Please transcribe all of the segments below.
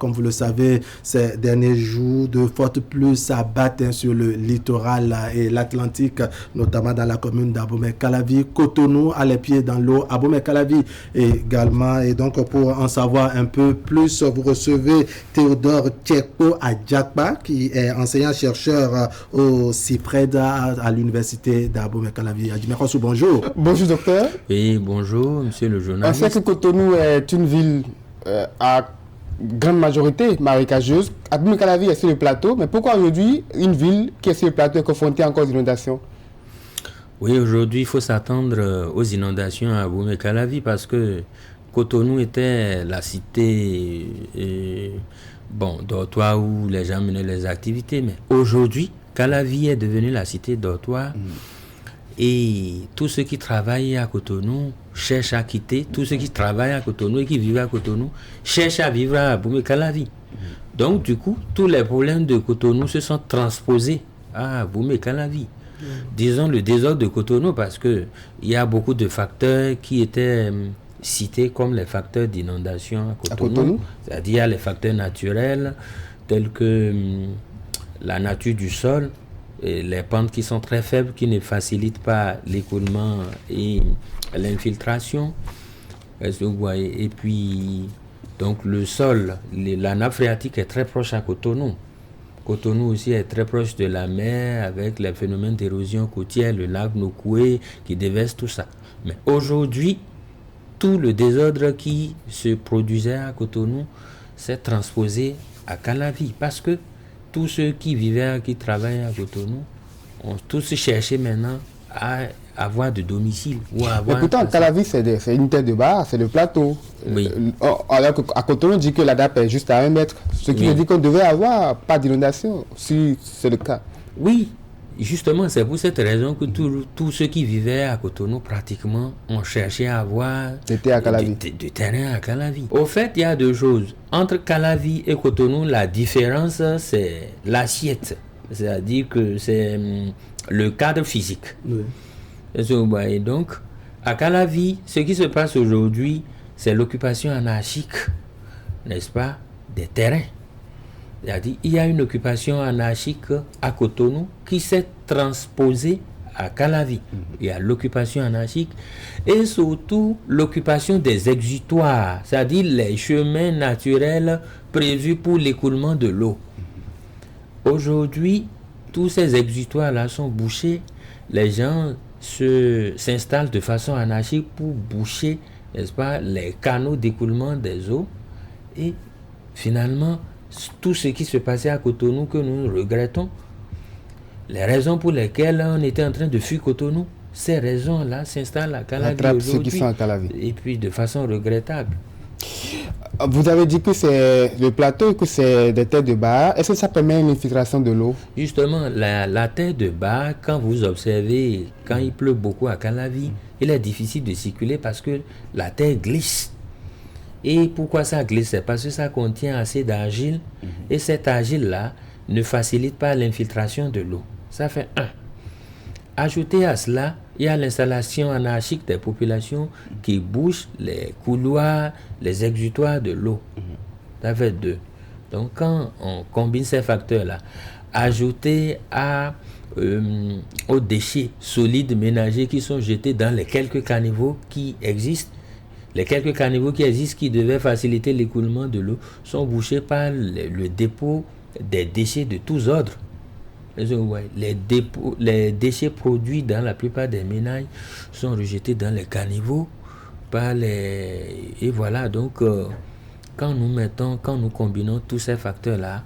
comme vous le savez, ces derniers jours, de fortes pluies s'abattent sur le littoral et l'Atlantique, notamment dans la commune d'Abomey-Calavi. Cotonou a les pieds dans l'eau, Abomey-Calavi également. Et donc, pour en savoir un peu plus, vous recevez Théodore Tcheko Adjakba, qui est enseignant-chercheur au CIPRED à l'université d'Abomey-Calavi. Adjimekosu, bonjour. Bonjour, docteur. Oui, bonjour, monsieur le journaliste. On sait que Cotonou est une ville à grande majorité marécageuse. Abomey-Calavi est sur le plateau, mais pourquoi aujourd'hui une ville qui est sur le plateau est confrontée encore aux inondations? Oui, aujourd'hui, il faut s'attendre aux inondations à Abomey-Calavi parce que Cotonou était la cité dortoir où les gens menaient les activités, mais aujourd'hui, Calavi est devenue la cité dortoir. Et tous ceux qui travaillent à Cotonou cherchent à quitter, tous ceux qui travaillent à Cotonou et qui vivent à Cotonou cherchent à vivre à Abomey-Calavi. Donc du coup, tous les problèmes de Cotonou se sont transposés à Abomey-Calavi. Disons le désordre de Cotonou parce que il y a beaucoup de facteurs qui étaient cités comme les facteurs d'inondation à Cotonou. C'est-à-dire il y a les facteurs naturels tels que la nature du sol, et les pentes qui sont très faibles, qui ne facilitent pas l'écoulement et l'infiltration. Et puis, donc le sol, la nappe phréatique est très proche à Cotonou. Cotonou aussi est très proche de la mer avec les phénomènes d'érosion côtière, le lac Nokoué qui déverse tout ça. Mais aujourd'hui, tout le désordre qui se produisait à Cotonou s'est transposé à Calavi parce que tous ceux qui vivaient, qui travaillaient à Cotonou, ont tous cherché maintenant à avoir de domicile. Ou à avoir. Mais pourtant, Calavi, c'est une terre de bar, c'est le plateau. Oui. Alors qu'à Cotonou, on dit que la nappe est juste à 1 mètre. Ce qui veut dire qu'on devait avoir pas d'inondation, si c'est le cas. Oui, justement, c'est pour cette raison que tous ceux qui vivaient à Cotonou, pratiquement, ont cherché à avoir du terrain à Calavi. Au fait, il y a deux choses. Entre Calavi et Cotonou, la différence, c'est l'assiette. C'est-à-dire que c'est le cadre physique. Oui. Et donc, à Calavi, ce qui se passe aujourd'hui, c'est l'occupation anarchique, n'est-ce pas, des terrains. C'est-à-dire il y a une occupation anarchique à Cotonou qui s'est transposée à Calavi. Il y a l'occupation anarchique et surtout l'occupation des exutoires, c'est-à-dire les chemins naturels prévus pour l'écoulement de l'eau. Aujourd'hui, tous ces exutoires-là sont bouchés. Les gens s'installent de façon anarchique pour boucher, n'est-ce pas, les canaux d'écoulement des eaux. Et finalement, tout ce qui se passait à Cotonou que nous regrettons, les raisons pour lesquelles on était en train de fuir Cotonou, ces raisons-là s'installent à Calavi aujourd'hui. Et puis de façon regrettable. Vous avez dit que c'est le plateau, que c'est des terres de bar. Est-ce que ça permet une infiltration de l'eau? Justement, la terre de bar, quand vous observez, quand il pleut beaucoup à Calavi, il est difficile de circuler parce que la terre glisse. Et pourquoi ça glisse? C'est parce que ça contient assez d'argile et cette argile-là ne facilite pas l'infiltration de l'eau. Ça fait un. Ajouté à cela, il y a l'installation anarchique des populations qui bouchent les couloirs, les exutoires de l'eau. Ça fait deux. Donc quand on combine ces facteurs-là, ajouté aux déchets solides ménagers qui sont jetés dans les quelques caniveaux qui existent, les quelques caniveaux qui existent qui devaient faciliter l'écoulement de l'eau sont bouchés par le dépôt des déchets de tous ordres. Les déchets produits dans la plupart des ménages sont rejetés dans les caniveaux et voilà, donc quand nous combinons tous ces facteurs-là,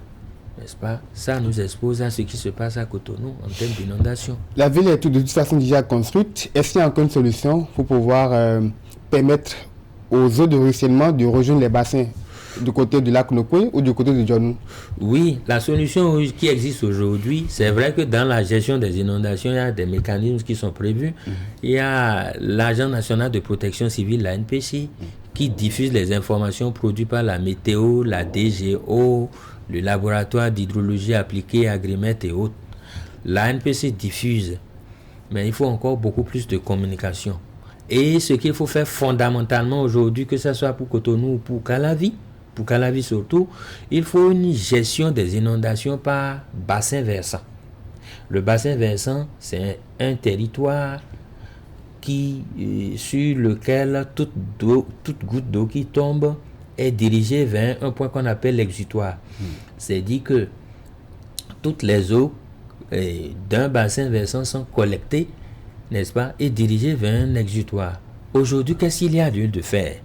n'est-ce pas, ça nous expose à ce qui se passe à Cotonou en termes d'inondation. La ville est de toute façon déjà construite. Est-ce qu'il y a encore une solution pour pouvoir permettre aux eaux de ruissellement de rejoindre les bassins du côté du lac Nokoué ou du côté de Djonou? Oui, la solution qui existe aujourd'hui, c'est vrai que dans la gestion des inondations, il y a des mécanismes qui sont prévus. Il y a l'Agence nationale de protection civile, la NPC, qui diffuse les informations produites par la météo, la DGO, le laboratoire d'hydrologie appliquée, Agrimet et autres. La NPC diffuse, mais il faut encore beaucoup plus de communication. Et ce qu'il faut faire fondamentalement aujourd'hui, que ce soit pour Cotonou ou pour Calavi, pour Calavi surtout, il faut une gestion des inondations par bassin versant. Le bassin versant, c'est un territoire sur lequel toute goutte d'eau qui tombe est dirigée vers un point qu'on appelle l'exutoire. C'est-à-dire que toutes les eaux d'un bassin versant sont collectées, n'est-ce pas, et dirigées vers un exutoire. Aujourd'hui, qu'est-ce qu'il y a lieu de faire?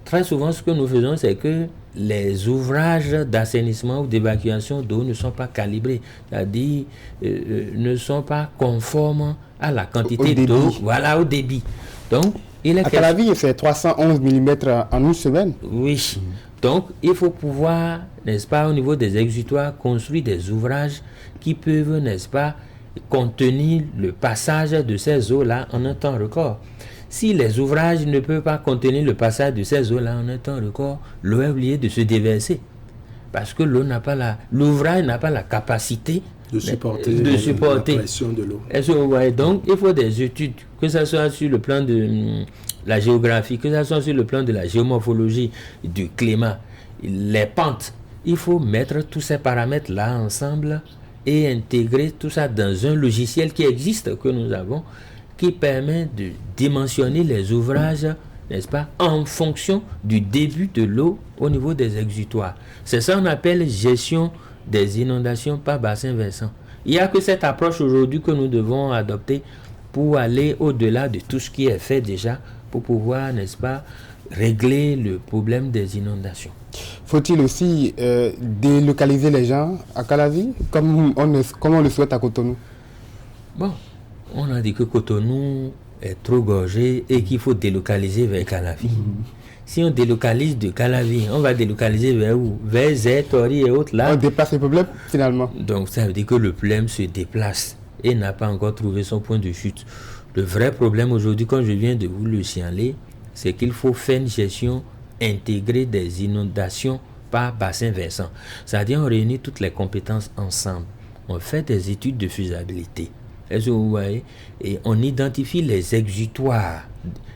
Très souvent, ce que nous faisons, c'est que les ouvrages d'assainissement ou d'évacuation d'eau ne sont pas calibrés, c'est-à-dire ne sont pas conformes à la quantité d'eau, au débit. Donc, à Calavi, il fait 311 mm en une semaine. Oui. Donc, il faut pouvoir, n'est-ce pas, au niveau des exutoires, construire des ouvrages qui peuvent, n'est-ce pas, contenir le passage de ces eaux-là en un temps record. Si les ouvrages ne peuvent pas contenir le passage de ces eaux-là en un temps record, l'eau est obligée de se déverser. Parce que l'ouvrage n'a pas la capacité de supporter la pression de l'eau. Donc, il faut des études, que ce soit sur le plan de la géographie, que ce soit sur le plan de la géomorphologie, du climat, les pentes. Il faut mettre tous ces paramètres-là ensemble et intégrer tout ça dans un logiciel qui existe, que nous avons, qui permet de dimensionner les ouvrages, n'est-ce pas, en fonction du début de l'eau au niveau des exutoires. C'est ça qu'on appelle gestion des inondations par bassin versant. Il n'y a que cette approche aujourd'hui que nous devons adopter pour aller au-delà de tout ce qui est fait déjà, pour pouvoir, n'est-ce pas, régler le problème des inondations. Faut-il aussi délocaliser les gens à Calavi, comme on le souhaite à Cotonou? Bon, on a dit que Cotonou est trop gorgé et qu'il faut délocaliser vers Calavi. Si on délocalise de Calavi, on va délocaliser vers où? Vers Zé, Tori et autres là. On déplace le problème finalement. Donc ça veut dire que le problème se déplace et n'a pas encore trouvé son point de chute. Le vrai problème aujourd'hui, comme je viens de vous le signaler, c'est qu'il faut faire une gestion intégrée des inondations par bassin versant. C'est-à-dire on réunit toutes les compétences ensemble. On fait des études de faisabilité. Est-ce que vous voyez? Et on identifie les exutoires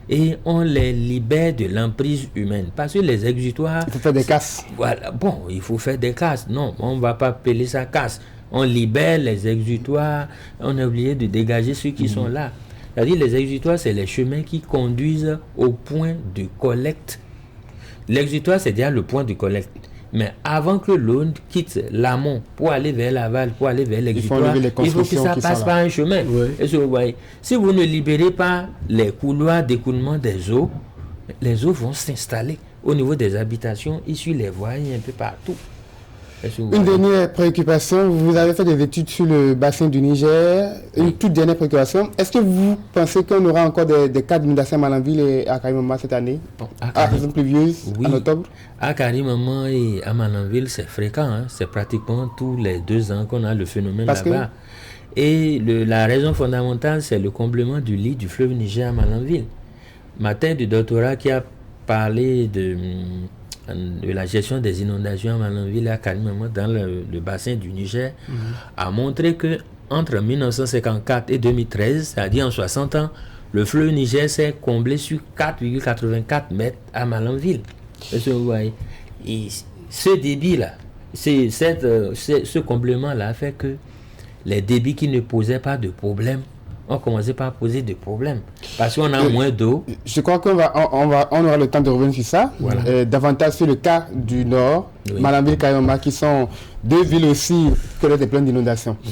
et on les libère de l'emprise humaine. Parce que les exutoires... Il faut faire des casses. Voilà. Bon, il faut faire des casses. Non, on ne va pas appeler ça casse. On libère les exutoires. On est obligé de dégager ceux qui sont là. C'est-à-dire les exutoires, c'est les chemins qui conduisent au point de collecte. L'exutoire, c'est déjà le point de collecte. Mais avant que l'eau quitte l'amont pour aller vers l'aval, pour aller vers l'exutoire, il faut que ça passe par un chemin. Oui. Est-ce que vous voyez? Si vous ne libérez pas les couloirs d'écoulement des eaux, les eaux vont s'installer au niveau des habitations, issues les voies, un peu partout. Une dernière préoccupation, vous avez fait des études sur le bassin du Niger. Une toute dernière préoccupation, est-ce que vous pensez qu'on aura encore des cas d'inondation à Malanville et à Karimama cette année? À raison pluvieuse, en octobre? À Karimama et à Malanville, c'est fréquent. Hein? C'est pratiquement tous les 2 ans qu'on a le phénomène là-bas. Et la raison fondamentale, c'est le comblement du lit du fleuve Niger à Malanville. Ma thèse de doctorat qui a parlé de la gestion des inondations à Malanville et à Karimama dans le bassin du Niger a montré que entre 1954 et 2013, c'est-à-dire en 60 ans, le fleuve Niger s'est comblé sur 4,84 mètres à Malanville. Est-ce que vous voyez? Et ce débit-là, ce comblement-là a fait que les débits qui ne posaient pas de problème ont commencé par poser des problèmes parce qu'on a moins d'eau. Je crois qu'on aura le temps de revenir sur ça. Voilà. Davantage sur le cas du Nord, Malanville, Karimama, qui sont 2 villes aussi qui connaissent des problèmes d'inondation.